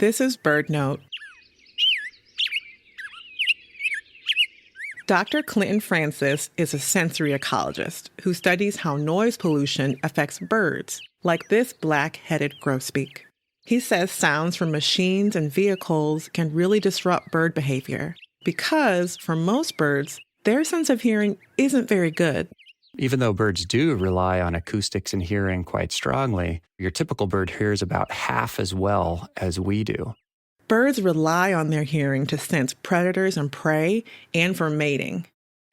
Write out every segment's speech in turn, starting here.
This is Bird Note. Dr. Clinton Francis is a sensory ecologist who studies how noise pollution affects birds, like this black-headed grosbeak. He says sounds from machines and vehicles can really disrupt bird behavior because, for most birds, their sense of hearing isn't very good. Even though birds do rely on acoustics and hearing quite strongly, your typical bird hears about half as well as we do. Birds rely on their hearing to sense predators and prey and for mating.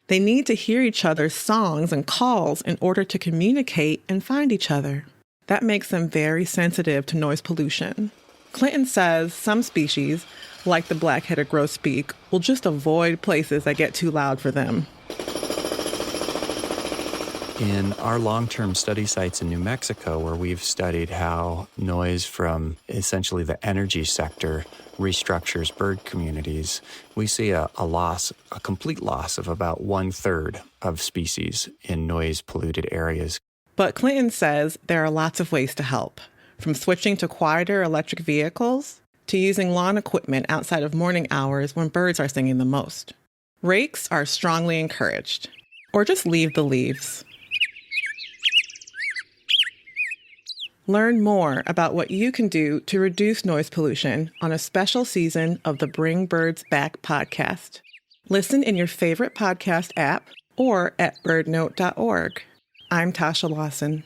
They need to hear each other's songs and calls in order to communicate and find each other. That makes them very sensitive to noise pollution. Clinton says some species, like the black-headed grosbeak, will just avoid places that get too loud for them. In our long-term study sites in New Mexico, where we've studied how noise from essentially the energy sector restructures bird communities, we see a complete loss of about 1/3 of species in noise-polluted areas. But Clinton says there are lots of ways to help, from switching to quieter electric vehicles to using lawn equipment outside of morning hours when birds are singing the most. Rakes are strongly encouraged, or just leave the leaves. Learn more about what you can do to reduce noise pollution on a special season of the Bring Birds Back podcast. Listen in your favorite podcast app or at birdnote.org. I'm Tasha Lawson.